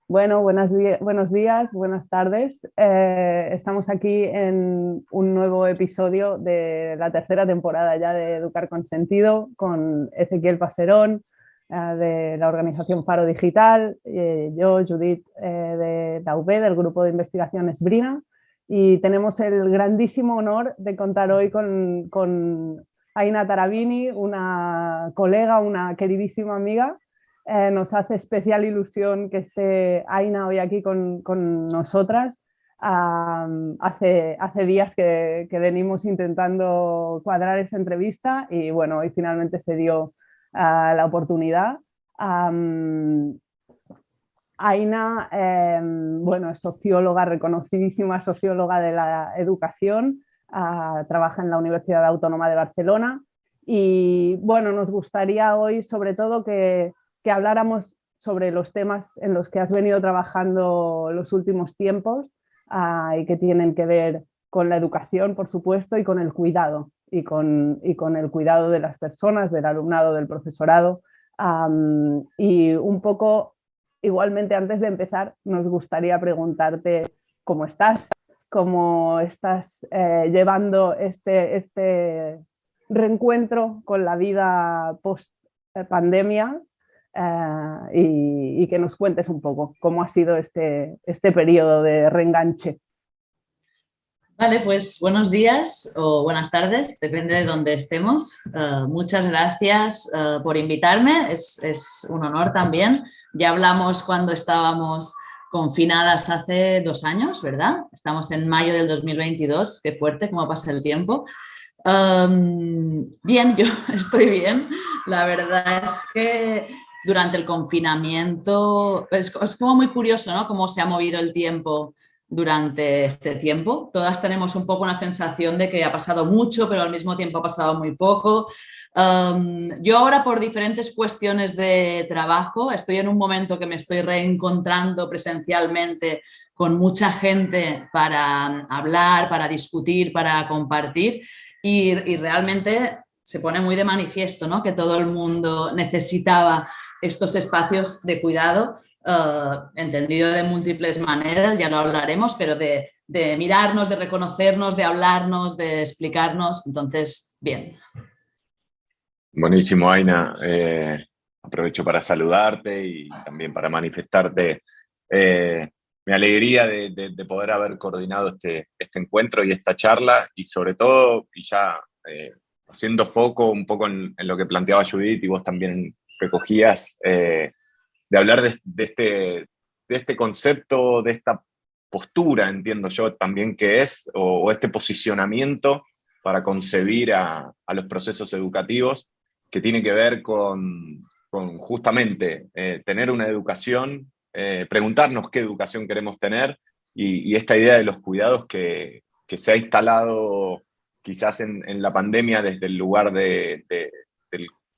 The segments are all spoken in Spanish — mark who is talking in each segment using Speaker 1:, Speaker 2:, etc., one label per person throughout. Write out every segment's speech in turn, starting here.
Speaker 1: Bueno, buenos días, buenas tardes. Estamos aquí en un nuevo episodio de la tercera temporada ya de Educar con Sentido, con Ezequiel Paserón, de la organización Faro Digital, yo, Judith, de la UB, del grupo de investigación Esbrina, y tenemos el grandísimo honor de contar hoy con Aina Tarabini, una colega, una queridísima amiga. Nos hace especial ilusión que esté Aina hoy aquí con nosotras. Hace días que venimos intentando cuadrar esa entrevista y bueno, hoy finalmente se dio la oportunidad. Aina, bueno, es socióloga, reconocidísima socióloga de la educación, trabaja en la Universidad Autónoma de Barcelona y bueno, nos gustaría hoy sobre todo que habláramos sobre los temas en los que has venido trabajando los últimos tiempos y que tienen que ver con la educación, por supuesto, y con el cuidado, y con el cuidado de las personas, del alumnado, del profesorado. Y un poco, igualmente, antes de empezar, nos gustaría preguntarte cómo estás llevando este reencuentro con la vida post pandemia, y que nos cuentes un poco cómo ha sido este periodo de reenganche.
Speaker 2: Vale, pues buenos días o buenas tardes, depende de dónde estemos. Muchas gracias por invitarme, es un honor también. Ya hablamos cuando estábamos confinadas hace 2 años, ¿verdad? Estamos en mayo del 2022, qué fuerte, cómo pasa el tiempo. Bien, yo estoy bien. La verdad es que durante el confinamiento es como muy curioso, ¿no? Cómo se ha movido el tiempo durante este tiempo. Todas tenemos un poco una sensación de que ha pasado mucho, pero al mismo tiempo ha pasado muy poco. Yo ahora, por diferentes cuestiones de trabajo, estoy en un momento que me estoy reencontrando presencialmente con mucha gente para hablar, para discutir, para compartir y realmente se pone muy de manifiesto, ¿no? Que todo el mundo necesitaba estos espacios de cuidado, entendido de múltiples maneras, ya lo hablaremos, pero de mirarnos, de reconocernos, de hablarnos, de explicarnos. Entonces, bien.
Speaker 3: Buenísimo, Aina. Aprovecho para saludarte y también para manifestarte mi alegría de poder haber coordinado este encuentro y esta charla, y sobre todo, y ya haciendo foco un poco en lo que planteaba Judith y vos también recogías, de hablar de este concepto, de esta postura, entiendo yo también que es, o este posicionamiento para concebir a los procesos educativos, que tiene que ver con justamente tener una educación, preguntarnos qué educación queremos tener, y esta idea de los cuidados que se ha instalado quizás en la pandemia desde el lugar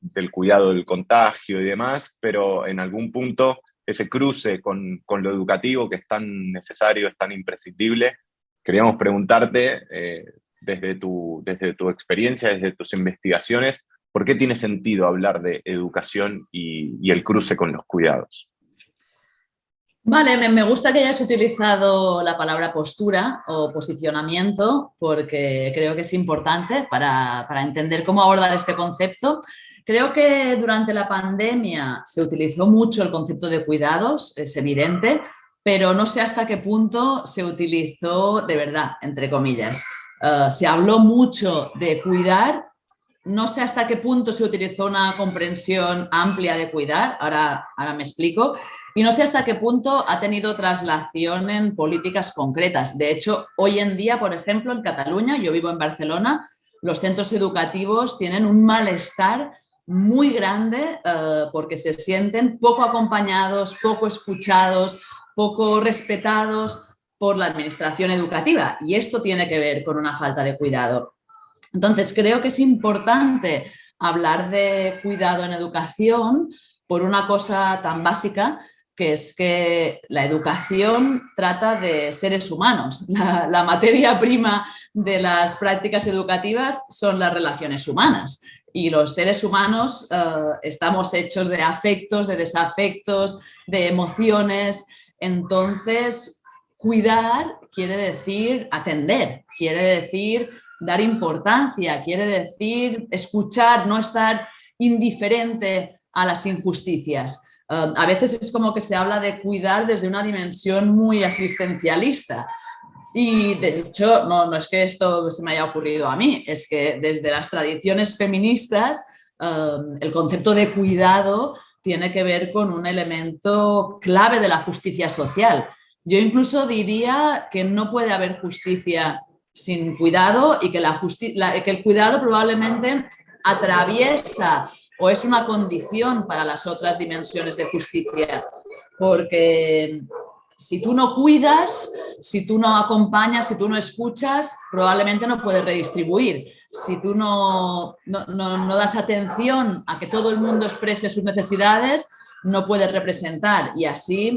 Speaker 3: del cuidado del contagio y demás, pero en algún punto ese cruce con lo educativo, que es tan necesario, es tan imprescindible. Queríamos preguntarte, desde tu experiencia, desde tus investigaciones, ¿por qué tiene sentido hablar de educación y el cruce con los cuidados?
Speaker 2: Vale, me gusta que hayas utilizado la palabra postura o posicionamiento, porque creo que es importante para entender cómo abordar este concepto. Creo que durante la pandemia se utilizó mucho el concepto de cuidados, es evidente, pero no sé hasta qué punto se utilizó de verdad, entre comillas. Se habló mucho de cuidar, no sé hasta qué punto se utilizó una comprensión amplia de cuidar, ahora me explico, y no sé hasta qué punto ha tenido traslación en políticas concretas. De hecho, hoy en día, por ejemplo, en Cataluña, yo vivo en Barcelona, los centros educativos tienen un malestar muy grande porque se sienten poco acompañados, poco escuchados, poco respetados por la administración educativa, y esto tiene que ver con una falta de cuidado. Entonces, creo que es importante hablar de cuidado en educación por una cosa tan básica, que es que la educación trata de seres humanos. La materia prima de las prácticas educativas son las relaciones humanas, y los seres humanos estamos hechos de afectos, de desafectos, de emociones, Entonces, cuidar quiere decir atender, quiere decir dar importancia, quiere decir escuchar, no estar indiferente a las injusticias. A veces es como que se habla de cuidar desde una dimensión muy asistencialista. Y de hecho, no es que esto se me haya ocurrido a mí, es que desde las tradiciones feministas el concepto de cuidado tiene que ver con un elemento clave de la justicia social. Yo incluso diría que no puede haber justicia sin cuidado y que el cuidado probablemente atraviesa o es una condición para las otras dimensiones de justicia, porque si tú no cuidas, si tú no acompañas, si tú no escuchas, probablemente no puedes redistribuir. Si tú no das atención a que todo el mundo exprese sus necesidades, no puedes representar, y así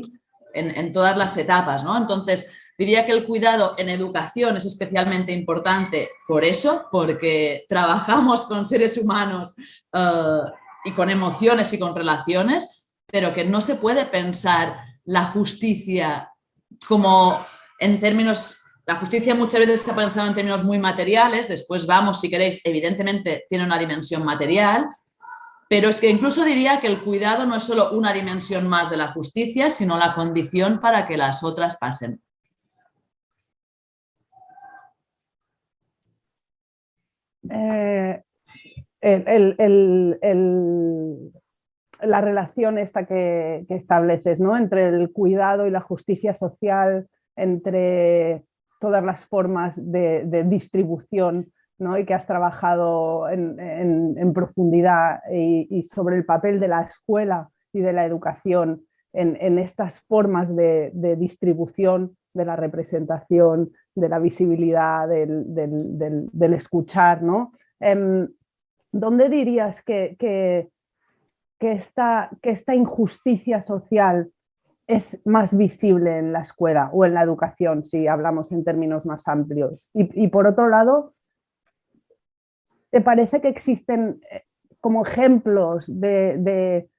Speaker 2: en todas las etapas, ¿no? Entonces, diría que el cuidado en educación es especialmente importante por eso, porque trabajamos con seres humanos y con emociones y con relaciones, pero que no se puede pensar la justicia como en términos... La justicia muchas veces se ha pensado en términos muy materiales, después vamos, si queréis, evidentemente tiene una dimensión material, pero es que incluso diría que el cuidado no es solo una dimensión más de la justicia, sino la condición para que las otras pasen.
Speaker 1: La relación esta que estableces, ¿no? Entre el cuidado y la justicia social, entre todas las formas de distribución, ¿no? Y que has trabajado en profundidad y sobre el papel de la escuela y de la educación en estas formas de distribución, de la representación, de la visibilidad, del escuchar, ¿no? ¿Dónde dirías que esta injusticia social es más visible en la escuela o en la educación, si hablamos en términos más amplios? Y por otro lado, ¿te parece que existen como ejemplos de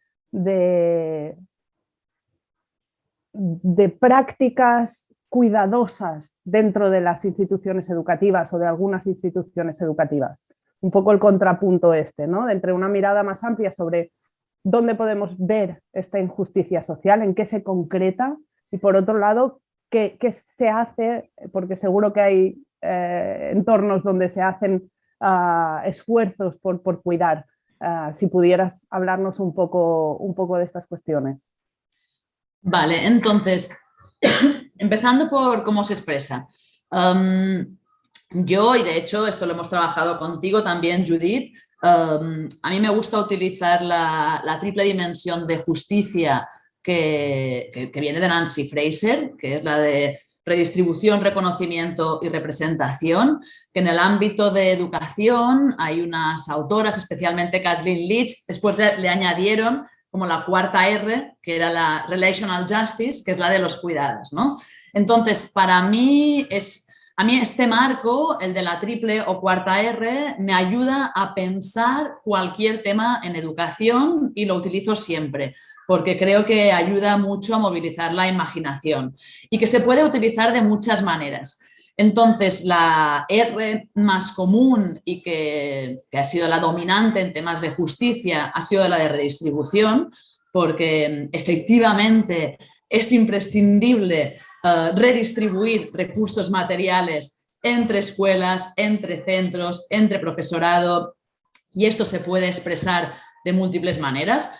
Speaker 1: prácticas cuidadosas dentro de las instituciones educativas o de algunas instituciones educativas? Un poco el contrapunto ¿no? Entre una mirada más amplia sobre dónde podemos ver esta injusticia social, en qué se concreta, y por otro lado, qué se hace, porque seguro que hay entornos donde se hacen esfuerzos por cuidar. Si pudieras hablarnos un poco de estas cuestiones.
Speaker 2: Vale, entonces, empezando por cómo se expresa. Yo, y de hecho esto lo hemos trabajado contigo también, Judith, a mí me gusta utilizar la triple dimensión de justicia que viene de Nancy Fraser, que es la de redistribución, reconocimiento y representación, que en el ámbito de educación hay unas autoras, especialmente Kathleen Leach, después le añadieron como la cuarta R, que era la Relational Justice, que es la de los cuidados, ¿no? Entonces, para mí a mí este marco, el de la triple o cuarta R, me ayuda a pensar cualquier tema en educación y lo utilizo siempre, porque creo que ayuda mucho a movilizar la imaginación y que se puede utilizar de muchas maneras. Entonces, la R más común y que ha sido la dominante en temas de justicia ha sido la de redistribución, porque efectivamente es imprescindible redistribuir recursos materiales entre escuelas, entre centros, entre profesorado, y esto se puede expresar de múltiples maneras.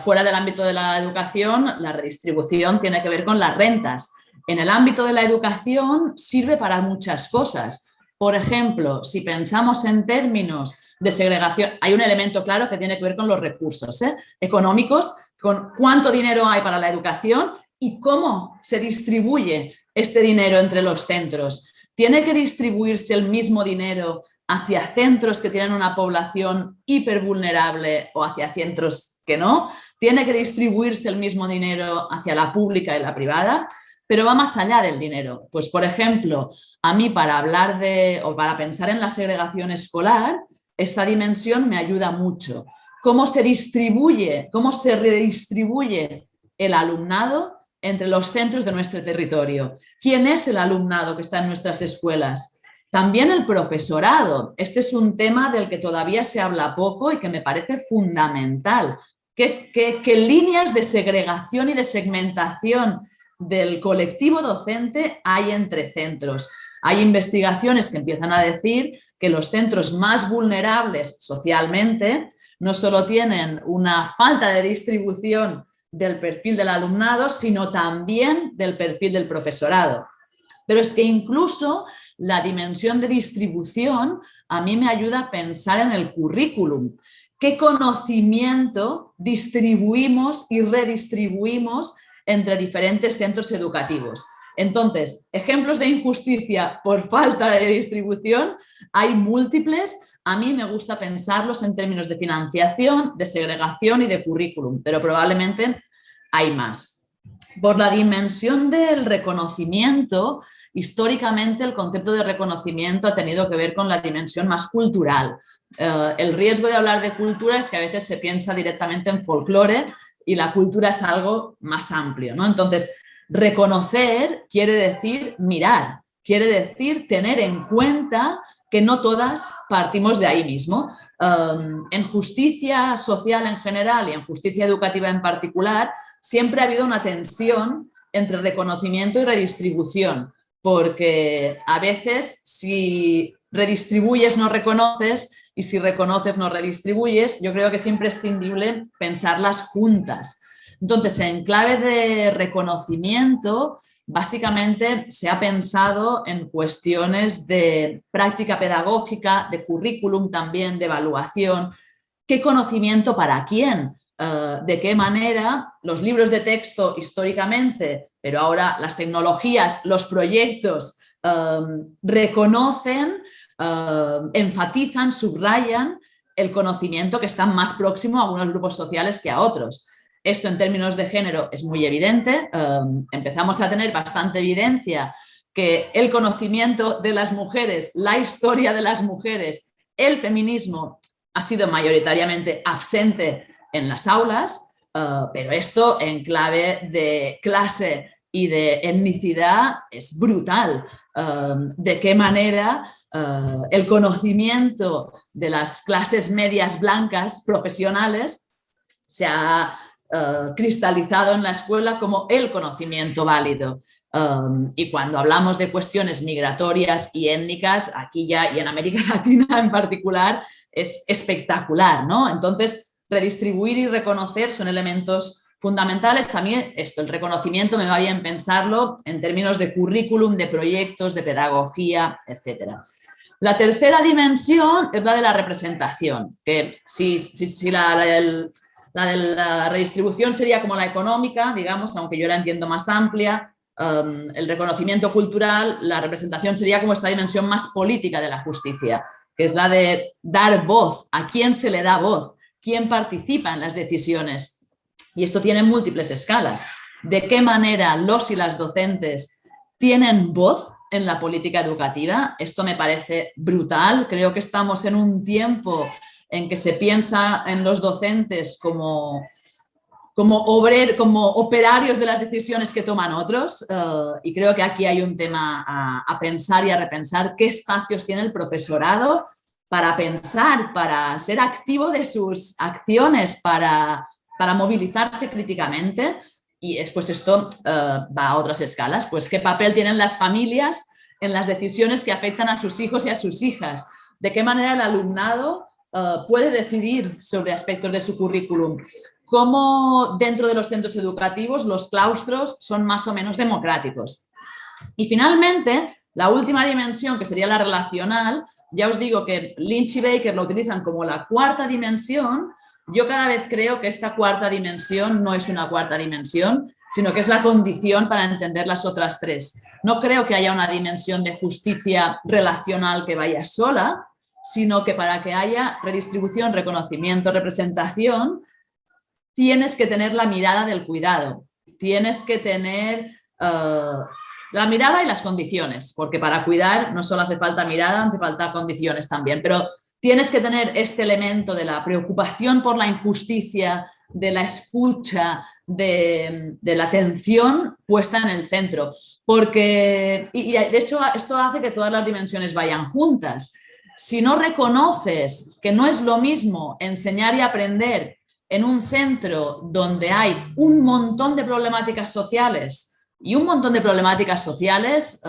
Speaker 2: Fuera del ámbito de la educación, la redistribución tiene que ver con las rentas. En el ámbito de la educación sirve para muchas cosas. Por ejemplo, si pensamos en términos de segregación, hay un elemento claro que tiene que ver con los recursos económicos, con cuánto dinero hay para la educación y cómo se distribuye este dinero entre los centros. ¿Tiene que distribuirse el mismo dinero hacia centros que tienen una población hipervulnerable o hacia centros que no? ¿Tiene que distribuirse el mismo dinero hacia la pública y la privada? Pero va más allá del dinero. Pues, por ejemplo, a mí para hablar o para pensar en la segregación escolar, esta dimensión me ayuda mucho. ¿Cómo se distribuye, cómo se redistribuye el alumnado entre los centros de nuestro territorio. ¿Quién es el alumnado que está en nuestras escuelas? También el profesorado. Este es un tema del que todavía se habla poco y que me parece fundamental. ¿Qué líneas de segregación y de segmentación del colectivo docente hay entre centros? Hay investigaciones que empiezan a decir que los centros más vulnerables socialmente no solo tienen una falta de distribución del perfil del alumnado, sino también del perfil del profesorado. Pero es que incluso la dimensión de distribución a mí me ayuda a pensar en el currículum. ¿Qué conocimiento distribuimos y redistribuimos entre diferentes centros educativos? Entonces, ejemplos de injusticia por falta de distribución hay múltiples. A mí me gusta pensarlos en términos de financiación, de segregación y de currículum, pero probablemente hay más. Por la dimensión del reconocimiento, históricamente el concepto de reconocimiento ha tenido que ver con la dimensión más cultural. El riesgo de hablar de cultura es que a veces se piensa directamente en folclore y la cultura es algo más amplio, ¿no? Entonces, reconocer quiere decir mirar, quiere decir tener en cuenta que no todas partimos de ahí mismo. En justicia social en general y en justicia educativa en particular, siempre ha habido una tensión entre reconocimiento y redistribución, porque a veces si redistribuyes no reconoces y si reconoces no redistribuyes. Yo creo que es imprescindible pensarlas juntas. Entonces, en clave de reconocimiento, básicamente se ha pensado en cuestiones de práctica pedagógica, de currículum también, de evaluación. ¿Qué conocimiento para quién? ¿De qué manera los libros de texto históricamente, pero ahora las tecnologías, los proyectos reconocen, enfatizan, subrayan el conocimiento que está más próximo a algunos grupos sociales que a otros? Esto en términos de género es muy evidente. Empezamos a tener bastante evidencia que el conocimiento de las mujeres, la historia de las mujeres, el feminismo ha sido mayoritariamente absente en las aulas, pero esto en clave de clase y de etnicidad es brutal. ¿De qué manera el conocimiento de las clases medias blancas profesionales se ha cristalizado en la escuela como el conocimiento válido? Y cuando hablamos de cuestiones migratorias y étnicas, aquí ya y en América Latina en particular, es espectacular, ¿no? Entonces, redistribuir y reconocer son elementos fundamentales. A mí esto, el reconocimiento, me va bien pensarlo en términos de currículum, de proyectos, de pedagogía, etc. La tercera dimensión es la de la representación, que si la de la redistribución sería como la económica, digamos, aunque yo la entiendo más amplia. El reconocimiento cultural, la representación sería como esta dimensión más política de la justicia, que es la de dar voz. ¿A quién se le da voz? ¿Quién participa en las decisiones? Y esto tiene múltiples escalas. ¿De qué manera los y las docentes tienen voz en la política educativa? Esto me parece brutal. Creo que estamos en un tiempo en que se piensa en los docentes como operarios de las decisiones que toman otros, y creo que aquí hay un tema a pensar y a repensar. ¿Qué espacios tiene el profesorado para pensar, para ser activo de sus acciones, para movilizarse críticamente? Y después esto va a otras escalas. Pues, ¿qué papel tienen las familias en las decisiones que afectan a sus hijos y a sus hijas? ¿De qué manera el alumnado puede decidir sobre aspectos de su currículum? ¿Cómo dentro de los centros educativos los claustros son más o menos democráticos? Y finalmente, la última dimensión, que sería la relacional, ya os digo que Lynch y Baker lo utilizan como la cuarta dimensión. Yo cada vez creo que esta cuarta dimensión no es una cuarta dimensión, sino que es la condición para entender las otras tres. No creo que haya una dimensión de justicia relacional que vaya sola, sino que para que haya redistribución, reconocimiento, representación, tienes que tener la mirada del cuidado, tienes que tener la mirada y las condiciones, porque para cuidar no solo hace falta mirada, hace falta condiciones también, pero tienes que tener este elemento de la preocupación por la injusticia de la escucha, de la atención puesta en el centro. Porque, y de hecho esto hace que todas las dimensiones vayan juntas. Si no reconoces que no es lo mismo enseñar y aprender en un centro donde hay un montón de problemáticas sociales, y un montón de problemáticas sociales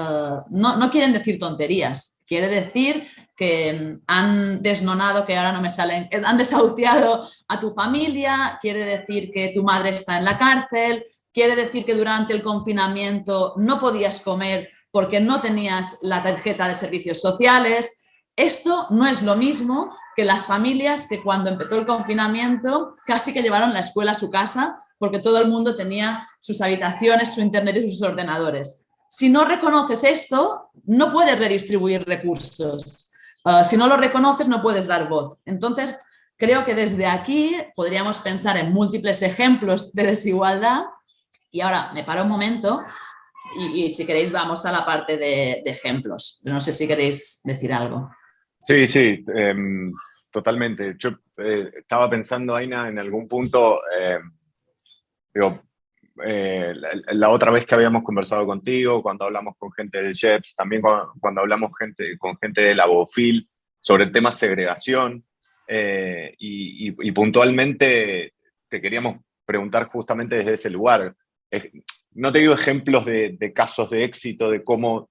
Speaker 2: no quieren decir tonterías, quiere decir que han desnonado, que ahora no me salen, han desahuciado a tu familia, quiere decir que tu madre está en la cárcel, quiere decir que durante el confinamiento no podías comer porque no tenías la tarjeta de servicios sociales. Esto no es lo mismo que las familias que cuando empezó el confinamiento casi que llevaron la escuela a su casa porque todo el mundo tenía sus habitaciones, su internet y sus ordenadores. Si no reconoces esto, no puedes redistribuir recursos. Si no lo reconoces, no puedes dar voz. Entonces, creo que desde aquí podríamos pensar en múltiples ejemplos de desigualdad. Y ahora me paro un momento y si queréis vamos a la parte de ejemplos. No sé si queréis decir algo.
Speaker 3: Sí, totalmente. Yo estaba pensando, Aina, en algún punto, la otra vez que habíamos conversado contigo, cuando hablamos con gente del JEPS, también cuando hablamos con gente de la BOFIL sobre el tema segregación, y puntualmente te queríamos preguntar justamente desde ese lugar. No te digo ejemplos de casos de éxito, de cómo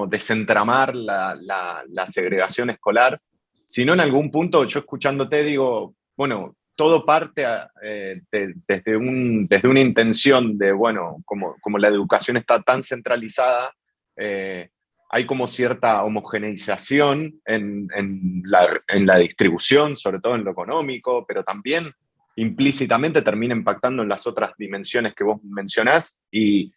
Speaker 3: desentramar la segregación escolar, sino en algún punto yo escuchándote digo, bueno, todo parte desde una intención de, bueno, como la educación está tan centralizada, hay como cierta homogeneización en la distribución, sobre todo en lo económico, pero también implícitamente termina impactando en las otras dimensiones que vos mencionás, y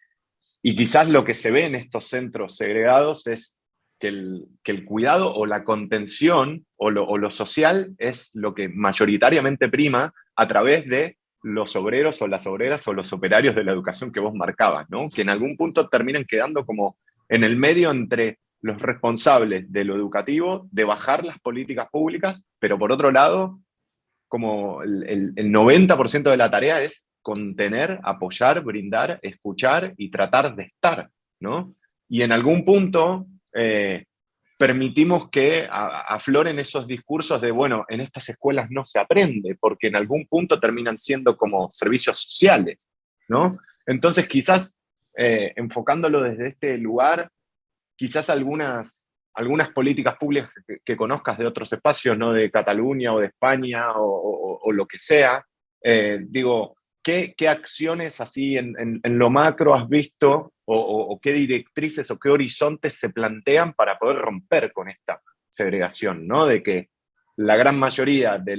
Speaker 3: quizás lo que se ve en estos centros segregados es que el cuidado o la contención o lo social es lo que mayoritariamente prima a través de los obreros o las obreras o los operarios de la educación que vos marcabas, ¿no? Que en algún punto terminan quedando como en el medio entre los responsables de lo educativo, de bajar las políticas públicas, pero por otro lado, como el 90% de la tarea es contener, apoyar, brindar, escuchar y tratar de estar, ¿no? Y en algún punto permitimos que afloren esos discursos de, bueno, en estas escuelas no se aprende, porque en algún punto terminan siendo como servicios sociales, ¿no? Entonces quizás, enfocándolo desde este lugar, quizás algunas políticas públicas que conozcas de otros espacios, ¿no? De Cataluña o de España o lo que sea, digo, ¿qué acciones así en lo macro has visto o qué directrices o qué horizontes se plantean para poder romper con esta segregación, ¿no? De que la gran mayoría de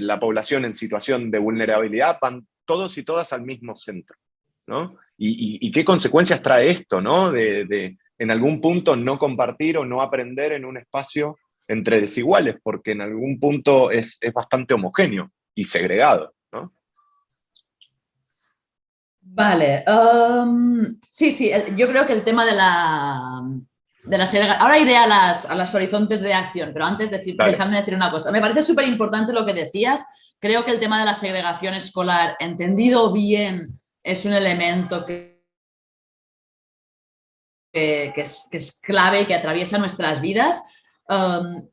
Speaker 3: la población en situación de vulnerabilidad van todos y todas al mismo centro, ¿no? Y qué consecuencias trae esto, ¿no? De en algún punto no compartir o no aprender en un espacio entre desiguales, porque en algún punto es bastante homogéneo y segregado, ¿no?
Speaker 2: Vale, sí, yo creo que el tema de la segregación... Ahora iré a las horizontes de acción, pero antes déjame decir una cosa. Me parece súper importante lo que decías. Creo que el tema de la segregación escolar, entendido bien, es un elemento que es clave y que atraviesa nuestras vidas,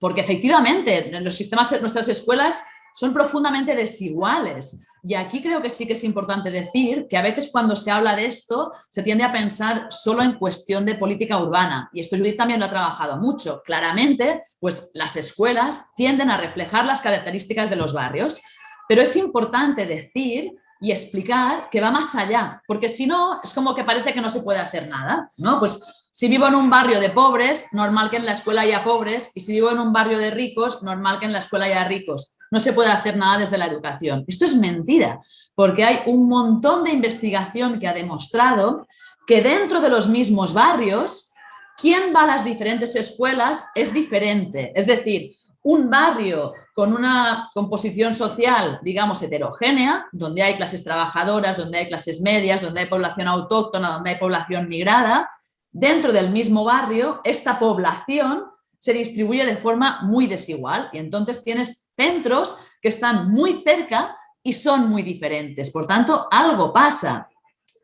Speaker 2: porque efectivamente los sistemas, nuestras escuelas son profundamente desiguales. Y aquí creo que sí que es importante decir que a veces cuando se habla de esto se tiende a pensar solo en cuestión de política urbana. Y esto Judith también lo ha trabajado mucho. Claramente, pues las escuelas tienden a reflejar las características de los barrios. Pero es importante decir y explicar que va más allá, porque si no, es como que parece que no se puede hacer nada, ¿no? Pues si vivo en un barrio de pobres, normal que en la escuela haya pobres, y si vivo en un barrio de ricos, normal que en la escuela haya ricos. No se puede hacer nada desde la educación. Esto es mentira, porque hay un montón de investigación que ha demostrado que dentro de los mismos barrios, quien va a las diferentes escuelas es diferente. Es decir, un barrio con una composición social, digamos, heterogénea, donde hay clases trabajadoras, donde hay clases medias, donde hay población autóctona, donde hay población migrada, dentro del mismo barrio, esta población se distribuye de forma muy desigual y entonces tienes centros que están muy cerca, y son muy diferentes. Por tanto, algo pasa.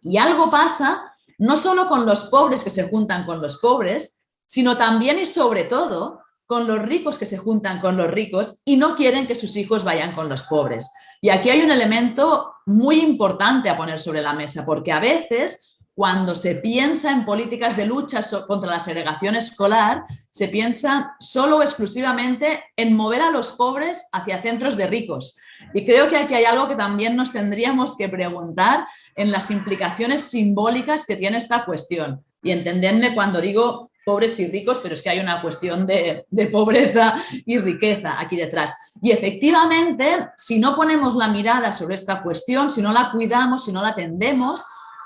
Speaker 2: Y algo pasa no solo con los pobres que se juntan con los pobres, sino también y sobre todo con los ricos que se juntan con los ricos y no quieren que sus hijos vayan con los pobres. Y aquí hay un elemento muy importante a poner sobre la mesa, porque a veces cuando se piensa en políticas de lucha contra la segregación escolar, se piensa solo o exclusivamente en mover a los pobres hacia centros de ricos. Y creo que aquí hay algo que también nos tendríamos que preguntar en las implicaciones simbólicas que tiene esta cuestión. Y entendedme cuando digo pobres y ricos, pero es que hay una cuestión de pobreza y riqueza aquí detrás. Y efectivamente, si no ponemos la mirada sobre esta cuestión, si no la cuidamos, si no la atendemos,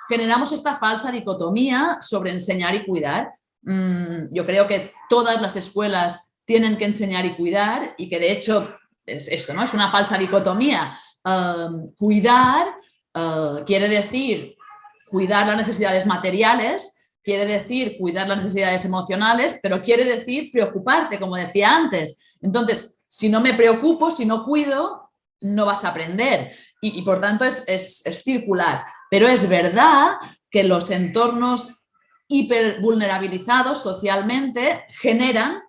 Speaker 2: generamos esta falsa dicotomía sobre enseñar y cuidar. Yo creo que todas las escuelas tienen que enseñar y cuidar y que de hecho es esto, ¿no? Es una falsa dicotomía. Cuidar quiere decir cuidar las necesidades materiales, quiere decir cuidar las necesidades emocionales, pero quiere decir preocuparte, como decía antes. Entonces, si no me preocupo, si no cuido, no vas a aprender. Y por tanto es circular. Pero es verdad que los entornos hipervulnerabilizados socialmente generan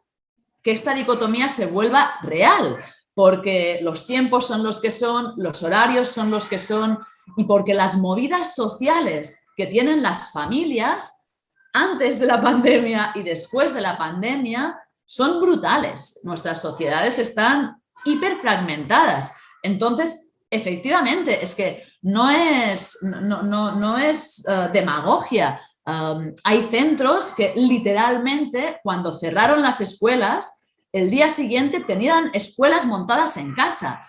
Speaker 2: que esta dicotomía se vuelva real, porque los tiempos son los que son, los horarios son los que son, y porque las movidas sociales que tienen las familias antes de la pandemia y después de la pandemia son brutales. Nuestras sociedades están hiperfragmentadas. Entonces, efectivamente, es que no es demagogia. Hay centros que literalmente, cuando cerraron las escuelas, el día siguiente tenían escuelas montadas en casa,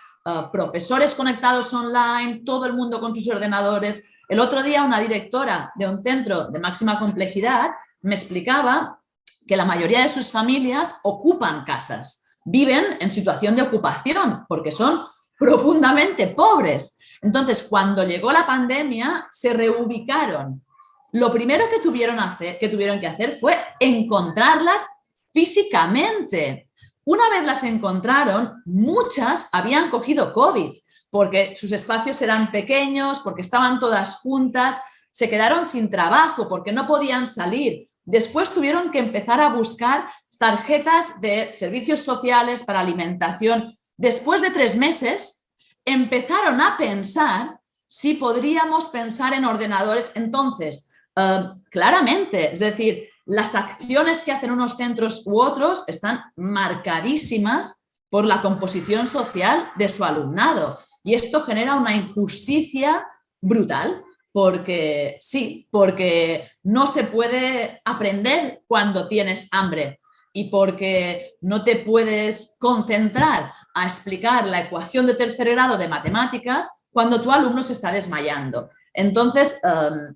Speaker 2: profesores conectados online, todo el mundo con sus ordenadores. El otro día una directora de un centro de máxima complejidad me explicaba que la mayoría de sus familias ocupan casas, viven en situación de ocupación porque son profundamente pobres. Entonces, cuando llegó la pandemia, se reubicaron. Lo primero que tuvieron que hacer fue encontrarlas físicamente. Una vez las encontraron, muchas habían cogido COVID porque sus espacios eran pequeños, porque estaban todas juntas, se quedaron sin trabajo porque no podían salir. Después tuvieron que empezar a buscar tarjetas de servicios sociales para alimentación. Después de 3 meses, empezaron a pensar si podríamos pensar en ordenadores. Entonces, claramente, es decir, las acciones que hacen unos centros u otros están marcadísimas por la composición social de su alumnado. Y esto genera una injusticia brutal, porque sí, porque no se puede aprender cuando tienes hambre y porque no te puedes concentrar a explicar la ecuación de tercer grado de matemáticas cuando tu alumno se está desmayando. Entonces,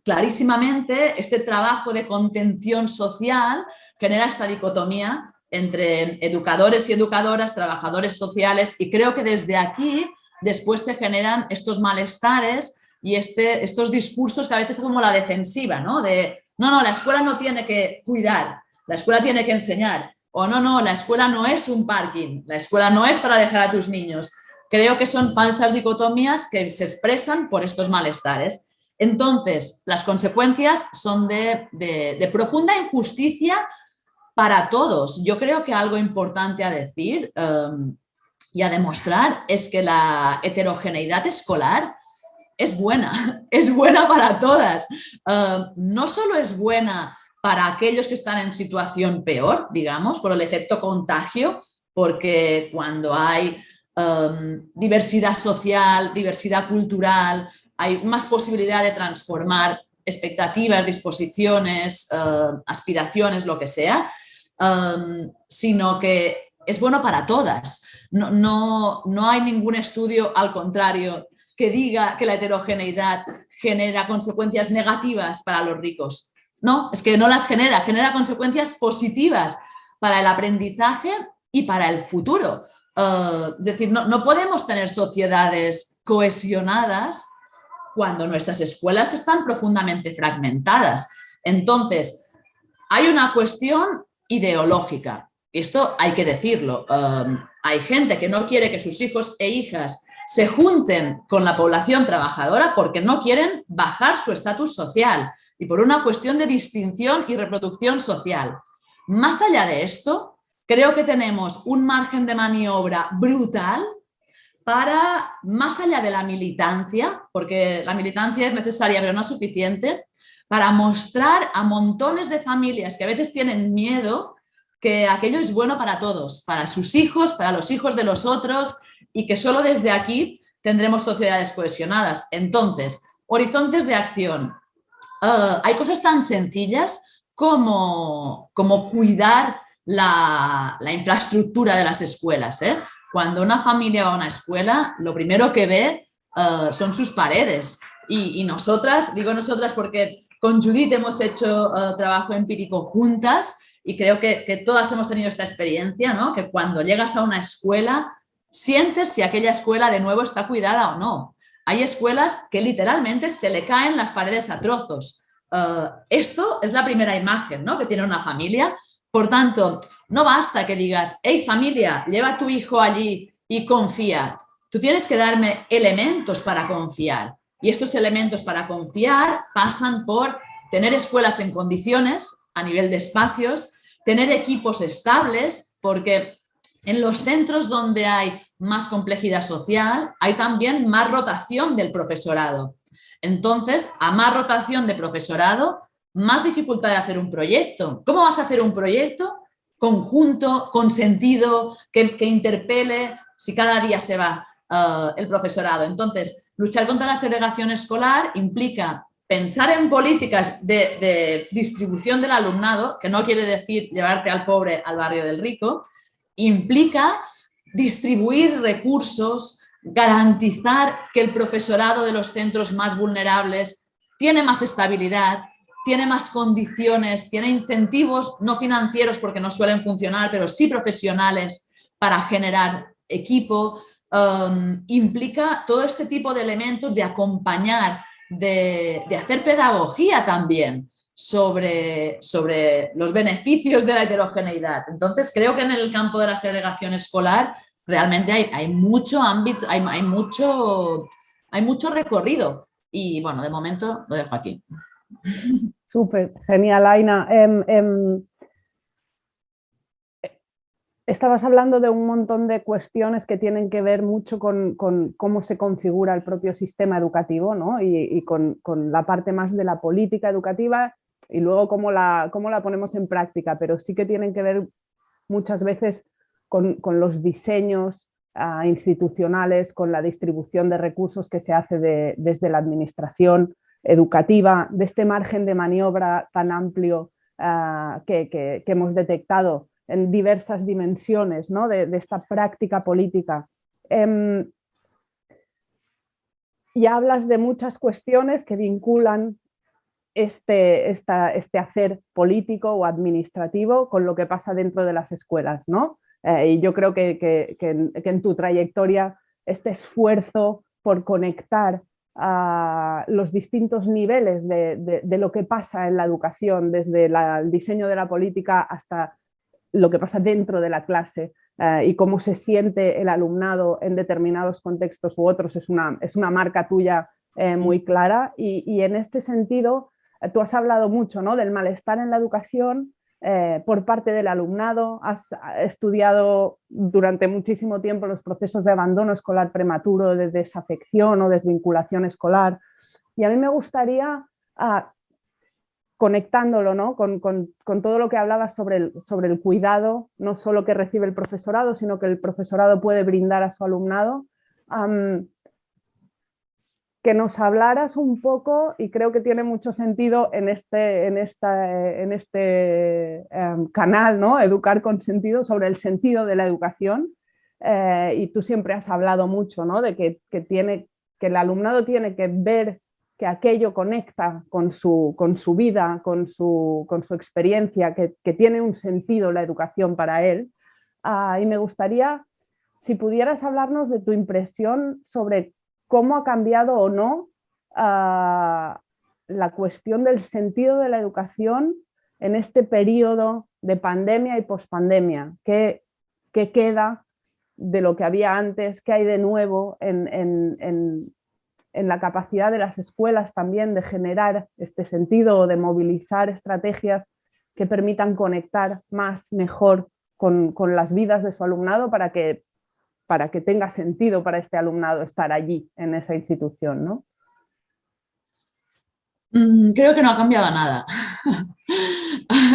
Speaker 2: clarísimamente, este trabajo de contención social genera esta dicotomía entre educadores y educadoras, trabajadores sociales, y creo que desde aquí después se generan estos malestares y estos discursos que a veces son como la defensiva, ¿no? De, no, la escuela no tiene que cuidar, la escuela tiene que enseñar. O no, la escuela no es un parking, la escuela no es para dejar a tus niños. Creo que son falsas dicotomías que se expresan por estos malestares. Entonces, las consecuencias son de profunda injusticia para todos. Yo creo que algo importante a decir y a demostrar es que la heterogeneidad escolar es buena para todas. No solo es buena para aquellos que están en situación peor, digamos, por el efecto contagio, porque cuando hay diversidad social, diversidad cultural, hay más posibilidad de transformar expectativas, disposiciones, aspiraciones, lo que sea, sino que es bueno para todas. No hay ningún estudio, al contrario, que diga que la heterogeneidad genera consecuencias negativas para los ricos. No, es que no las genera consecuencias positivas para el aprendizaje y para el futuro. Es decir, no podemos tener sociedades cohesionadas cuando nuestras escuelas están profundamente fragmentadas. Entonces, hay una cuestión ideológica. Esto hay que decirlo. Hay gente que no quiere que sus hijos e hijas se junten con la población trabajadora porque no quieren bajar su estatus social y por una cuestión de distinción y reproducción social. Más allá de esto, creo que tenemos un margen de maniobra brutal para, más allá de la militancia, porque la militancia es necesaria pero no es suficiente, para mostrar a montones de familias que a veces tienen miedo que aquello es bueno para todos, para sus hijos, para los hijos de los otros, y que solo desde aquí tendremos sociedades cohesionadas. Entonces, horizontes de acción. Hay cosas tan sencillas como cuidar la infraestructura de las escuelas. Cuando una familia va a una escuela, lo primero que ve son sus paredes. Y nosotras, digo nosotras porque con Judith hemos hecho trabajo empírico juntas y creo que todas hemos tenido esta experiencia, ¿no? Que cuando llegas a una escuela sientes si aquella escuela de nuevo está cuidada o no. Hay escuelas que literalmente se le caen las paredes a trozos. Esto es la primera imagen, ¿no? Que tiene una familia. Por tanto, no basta que digas, hey familia, lleva a tu hijo allí y confía. Tú tienes que darme elementos para confiar. Y estos elementos para confiar pasan por tener escuelas en condiciones a nivel de espacios, tener equipos estables, porque en los centros donde hay más complejidad social hay también más rotación del profesorado. Entonces, a más rotación de profesorado, más dificultad de hacer un proyecto. ¿Cómo vas a hacer un proyecto conjunto, con sentido, que interpele si cada día se va el profesorado? Entonces, luchar contra la segregación escolar implica pensar en políticas de distribución del alumnado, que no quiere decir llevarte al pobre al barrio del rico, implica distribuir recursos, garantizar que el profesorado de los centros más vulnerables tiene más estabilidad, tiene más condiciones, tiene incentivos no financieros porque no suelen funcionar, pero sí profesionales para generar equipo. Implica todo este tipo de elementos de acompañar, de hacer pedagogía también sobre los beneficios de la heterogeneidad. Entonces, creo que en el campo de la segregación escolar realmente hay mucho ámbito, hay mucho recorrido. Y bueno, de momento lo dejo aquí.
Speaker 1: Súper, genial, Aina. Estabas hablando de un montón de cuestiones que tienen que ver mucho con cómo se configura el propio sistema educativo, ¿no? y con la parte más de la política educativa y luego cómo la ponemos en práctica, pero sí que tienen que ver muchas veces con los diseños institucionales, con la distribución de recursos que se hace desde la administración educativa, de este margen de maniobra tan amplio que hemos detectado en diversas dimensiones, ¿no? de esta práctica política. Y hablas de muchas cuestiones que vinculan este hacer político o administrativo con lo que pasa dentro de las escuelas, ¿no? Y yo creo que en tu trayectoria este esfuerzo por conectar a los distintos niveles de lo que pasa en la educación, desde el diseño de la política hasta lo que pasa dentro de la clase y cómo se siente el alumnado en determinados contextos u otros, es una marca tuya muy clara. Y en este sentido, tú has hablado mucho, ¿no? del malestar en la educación por parte del alumnado, has estudiado durante muchísimo tiempo los procesos de abandono escolar prematuro, de desafección o desvinculación escolar, y a mí me gustaría conectándolo, ¿no? con todo lo que hablabas sobre el cuidado, no solo que recibe el profesorado, sino que el profesorado puede brindar a su alumnado, que nos hablaras un poco, y creo que tiene mucho sentido en este canal, ¿no? Educar con sentido, sobre el sentido de la educación, y tú siempre has hablado mucho, ¿no? de que el alumnado tiene que ver que aquello conecta con su vida, con su experiencia, que tiene un sentido la educación para él. Y me gustaría, si pudieras hablarnos de tu impresión sobre cómo ha cambiado o no la cuestión del sentido de la educación en este periodo de pandemia y pospandemia. ¿Qué queda de lo que había antes, qué hay de nuevo en la capacidad de las escuelas también de generar este sentido, de movilizar estrategias que permitan conectar más, mejor con las vidas de su alumnado para que tenga sentido para este alumnado estar allí en esa institución, ¿no?
Speaker 2: Creo que no ha cambiado nada.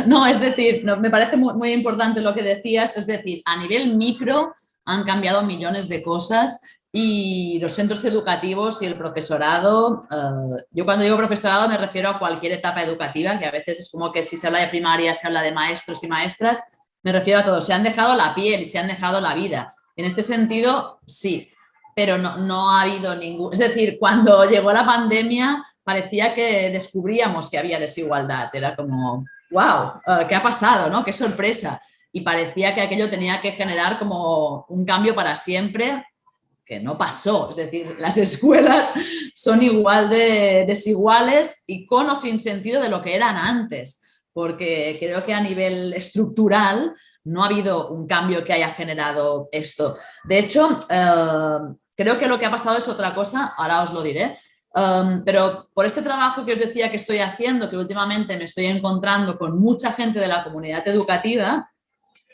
Speaker 2: No, es decir, me parece muy importante lo que decías, es decir, a nivel micro han cambiado millones de cosas y los centros educativos y el profesorado, yo cuando digo profesorado me refiero a cualquier etapa educativa, que a veces es como que si se habla de primaria, se habla de maestros y maestras, me refiero a todos, se han dejado la piel y se han dejado la vida. En este sentido, sí, pero no ha habido ningún... Es decir, cuando llegó la pandemia parecía que descubríamos que había desigualdad, era como, wow, ¿qué ha pasado? ¿No? ¡Qué sorpresa! Y parecía que aquello tenía que generar como un cambio para siempre, que no pasó. Es decir, las escuelas son igual de desiguales y con o sin sentido de lo que eran antes, porque creo que a nivel estructural no ha habido un cambio que haya generado esto. De hecho, creo que lo que ha pasado es otra cosa, ahora os lo diré, pero por este trabajo que os decía que estoy haciendo, que últimamente me estoy encontrando con mucha gente de la comunidad educativa,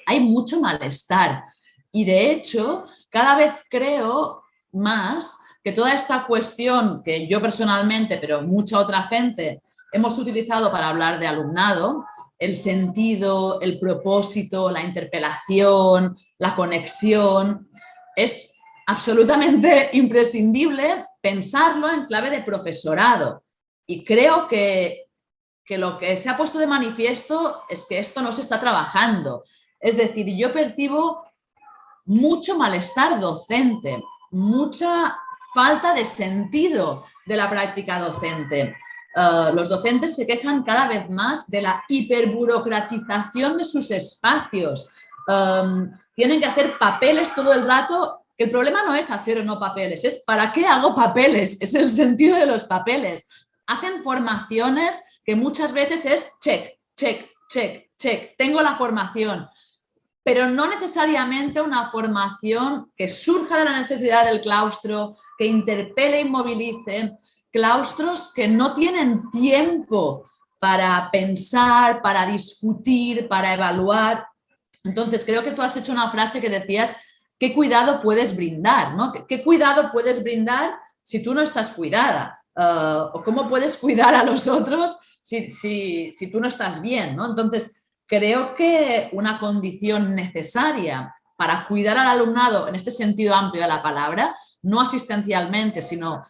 Speaker 2: hay mucho malestar. Y de hecho, cada vez creo más que toda esta cuestión que yo personalmente, pero mucha otra gente, hemos utilizado para hablar de alumnado, el sentido, el propósito, la interpelación, la conexión, es absolutamente imprescindible pensarlo en clave de profesorado. Y creo que lo que se ha puesto de manifiesto es que esto no se está trabajando. Es decir, yo percibo mucho malestar docente, mucha falta de sentido de la práctica docente. Los docentes se quejan cada vez más de la hiperburocratización de sus espacios. Tienen que hacer papeles todo el rato. El problema no es hacer o no papeles, es ¿para qué hago papeles? Es el sentido de los papeles. Hacen formaciones que muchas veces es check, check, check, check. Tengo la formación, pero no necesariamente una formación que surja de la necesidad del claustro, que interpele y movilice. Claustros que no tienen tiempo para pensar, para discutir, para evaluar. Entonces, creo que tú has hecho una frase que decías, ¿qué cuidado puedes brindar? ¿No? ¿Qué cuidado puedes brindar si tú no estás cuidada? ¿O cómo puedes cuidar a los otros si tú no estás bien? ¿No? Entonces, creo que una condición necesaria para cuidar al alumnado, en este sentido amplio de la palabra, no asistencialmente, sino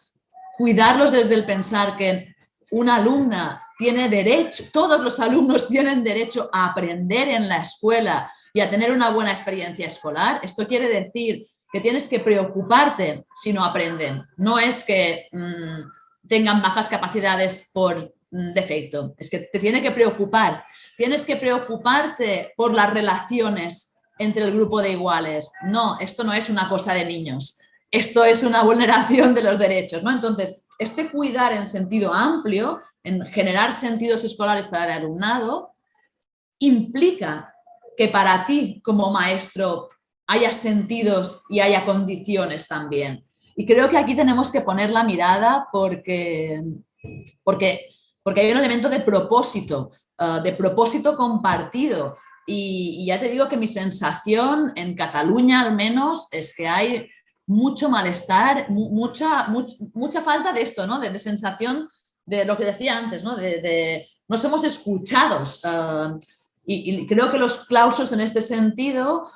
Speaker 2: cuidarlos desde el pensar que una alumna tiene derecho, todos los alumnos tienen derecho a aprender en la escuela y a tener una buena experiencia escolar. Esto quiere decir que tienes que preocuparte si no aprenden. No es que tengan bajas capacidades por defecto, es que te tiene que preocupar. Tienes que preocuparte por las relaciones entre el grupo de iguales. No, esto no es una cosa de niños. Esto es una vulneración de los derechos, ¿no? Entonces, este cuidar en sentido amplio, en generar sentidos escolares para el alumnado, implica que para ti como maestro haya sentidos y haya condiciones también. Y creo que aquí tenemos que poner la mirada porque hay un elemento de propósito compartido. Y ya te digo que mi sensación en Cataluña al menos es que hay mucho malestar, mucha falta de esto, ¿no? De sensación de lo que decía antes, ¿no? De no somos escuchados. Y creo que los claustros en este sentido,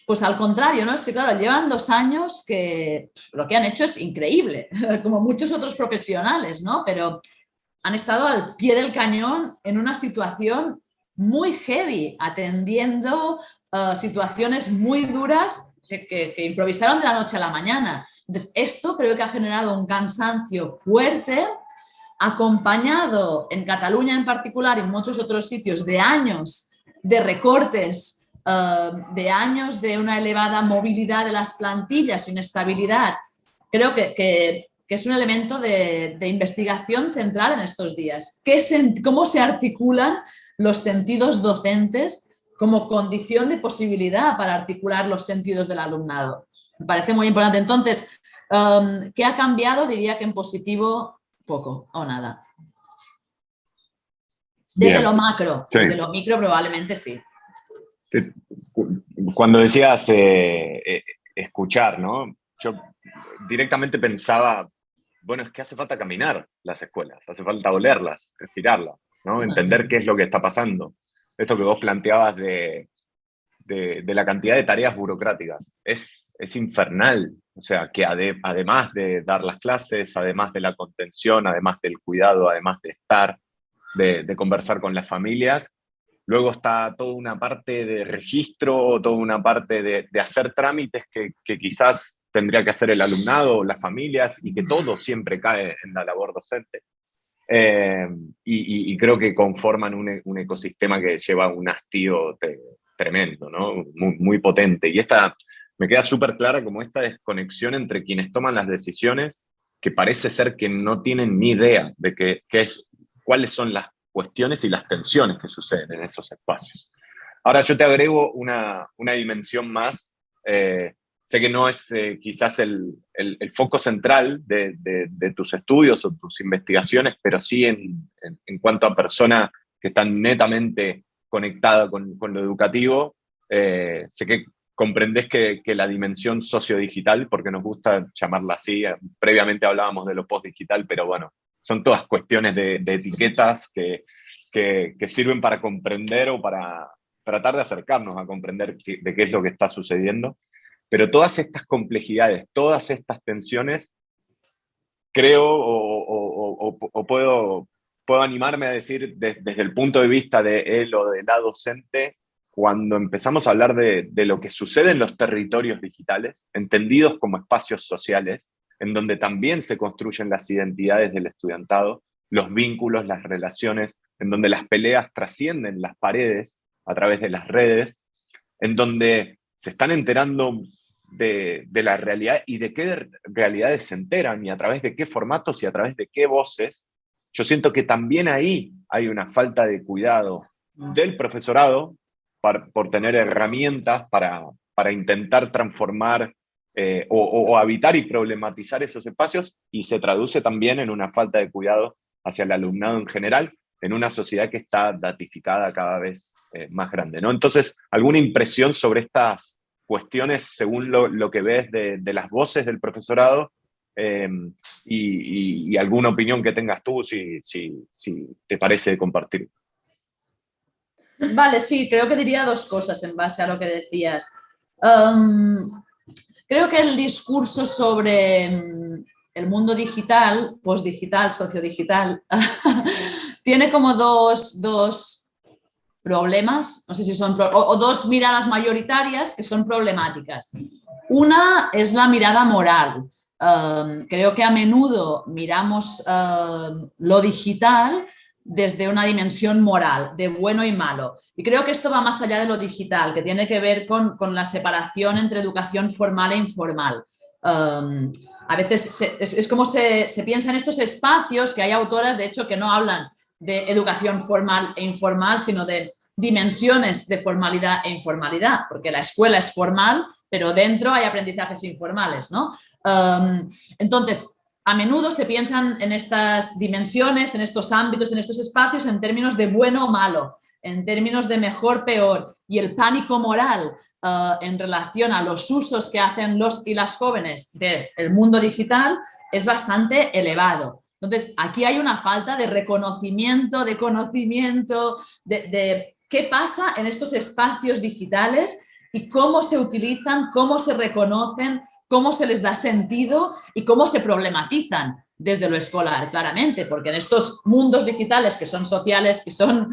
Speaker 2: pues al contrario, ¿no? Es que claro, llevan 2 años que lo que han hecho es increíble, como muchos otros profesionales, ¿no? Pero han estado al pie del cañón en una situación muy heavy, atendiendo situaciones muy duras que improvisaron de la noche a la mañana. Entonces, esto creo que ha generado un cansancio fuerte, acompañado en Cataluña en particular y en muchos otros sitios de años de recortes, de años de una elevada movilidad de las plantillas, inestabilidad. Creo que es un elemento de investigación central en estos días. ¿Cómo se articulan los sentidos docentes como condición de posibilidad para articular los sentidos del alumnado? Me parece muy importante. Entonces, ¿qué ha cambiado? Diría que en positivo poco o nada. Desde
Speaker 3: Bien.
Speaker 2: lo macro,
Speaker 3: Sí.
Speaker 2: desde lo micro probablemente sí.
Speaker 3: Sí. Cuando decías escuchar, ¿no? Yo directamente pensaba, bueno, es que hace falta caminar las escuelas, hace falta olerlas, respirarlas, ¿no? Entender qué es lo que está pasando. Esto que vos planteabas de la cantidad de tareas burocráticas es infernal. O sea, que además de dar las clases, además de la contención, además del cuidado, además de estar, de conversar con las familias, luego está toda una parte de registro, toda una parte de hacer trámites que quizás tendría que hacer el alumnado o las familias, y que todo siempre cae en la labor docente. Y creo que conforman un ecosistema que lleva un hastío tremendo, ¿no? Muy potente. Y me queda súper clara como esta desconexión entre quienes toman las decisiones, que parece ser que no tienen ni idea de cuáles son las cuestiones y las tensiones que suceden en esos espacios. Ahora yo te agrego una dimensión más. Sé que no es quizás el foco central de tus estudios o tus investigaciones, pero sí en cuanto a persona que está netamente conectada con lo educativo. Sé que comprendés que la dimensión sociodigital, porque nos gusta llamarla así, previamente hablábamos de lo postdigital, pero bueno, son todas cuestiones de etiquetas que sirven para comprender o para tratar de acercarnos a comprender de qué es lo que está sucediendo. Pero todas estas complejidades, todas estas tensiones, creo o puedo animarme a decir desde el punto de vista de él o de la docente, cuando empezamos a hablar de lo que sucede en los territorios digitales, entendidos como espacios sociales, en donde también se construyen las identidades del estudiantado, los vínculos, las relaciones, en donde las peleas trascienden las paredes a través de las redes, en donde se están enterando de la realidad y de qué realidades se enteran y a través de qué formatos y a través de qué voces. Yo siento que también ahí hay una falta de cuidado del profesorado por tener herramientas para intentar transformar o habitar y problematizar esos espacios, y se traduce también en una falta de cuidado hacia el alumnado en general, en una sociedad que está datificada cada vez más grande, ¿no? Entonces, ¿alguna impresión sobre estas cuestiones según lo que ves de las voces del profesorado? Y alguna opinión que tengas tú, si te parece compartir.
Speaker 2: Vale, sí, creo que diría dos cosas en base a lo que decías. Creo que el discurso sobre el mundo digital, postdigital, sociodigital, tiene como dos problemas, no sé si son, o dos miradas mayoritarias que son problemáticas. Una es la mirada moral. Creo que a menudo miramos lo digital desde una dimensión moral, de bueno y malo. Y creo que esto va más allá de lo digital, que tiene que ver con la separación entre educación formal e informal. A veces es como se piensa en estos espacios, que hay autoras, de hecho, que no hablan de educación formal e informal, sino de dimensiones de formalidad e informalidad, porque la escuela es formal, pero dentro hay aprendizajes informales, ¿no? Entonces, a menudo se piensan en estas dimensiones, en estos ámbitos, en estos espacios, en términos de bueno o malo, en términos de mejor, peor, y el pánico moral en relación a los usos que hacen los y las jóvenes del mundo digital es bastante elevado. Entonces, aquí hay una falta de reconocimiento, de conocimiento, de qué pasa en estos espacios digitales y cómo se utilizan, cómo se reconocen, cómo se les da sentido y cómo se problematizan desde lo escolar, claramente, porque en estos mundos digitales que son sociales, que son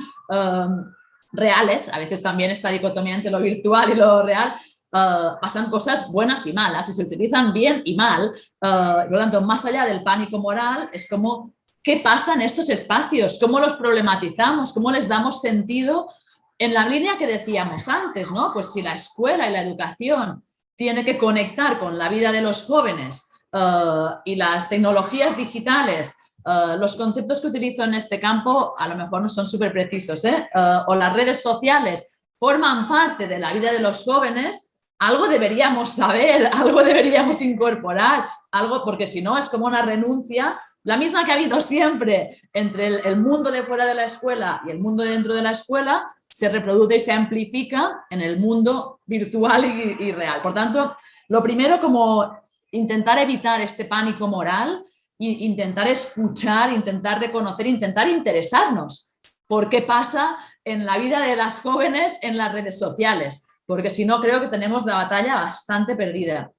Speaker 2: reales, a veces también esta dicotomía entre lo virtual y lo real, pasan cosas buenas y malas y se utilizan bien y mal. Por lo tanto, más allá del pánico moral, es como qué pasa en estos espacios, cómo los problematizamos, cómo les damos sentido en la línea que decíamos antes, ¿no? Pues si la escuela y la educación tiene que conectar con la vida de los jóvenes y las tecnologías digitales, los conceptos que utilizo en este campo a lo mejor no son súper precisos, o las redes sociales forman parte de la vida de los jóvenes, algo deberíamos saber, algo deberíamos incorporar, algo, porque si no es como una renuncia, la misma que ha habido siempre entre el mundo de fuera de la escuela y el mundo de dentro de la escuela, se reproduce y se amplifica en el mundo virtual y real. Por tanto, lo primero, como intentar evitar este pánico moral e intentar escuchar, intentar reconocer, intentar interesarnos por qué pasa en la vida de las jóvenes en las redes sociales, porque si no creo que tenemos la batalla bastante perdida.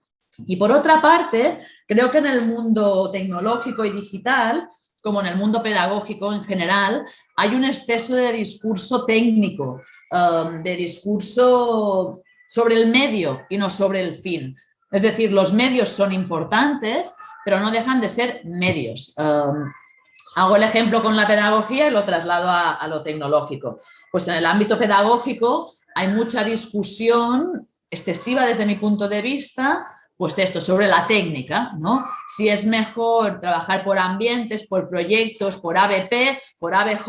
Speaker 2: Y por otra parte, creo que en el mundo tecnológico y digital, como en el mundo pedagógico en general, hay un exceso de discurso técnico, de discurso sobre el medio y no sobre el fin. Es decir, los medios son importantes, pero no dejan de ser medios. Hago el ejemplo con la pedagogía y lo traslado a lo tecnológico. Pues en el ámbito pedagógico hay mucha discusión excesiva desde mi punto de vista, pues esto, sobre la técnica, ¿no? Si es mejor trabajar por ambientes, por proyectos, por ABP, por ABJ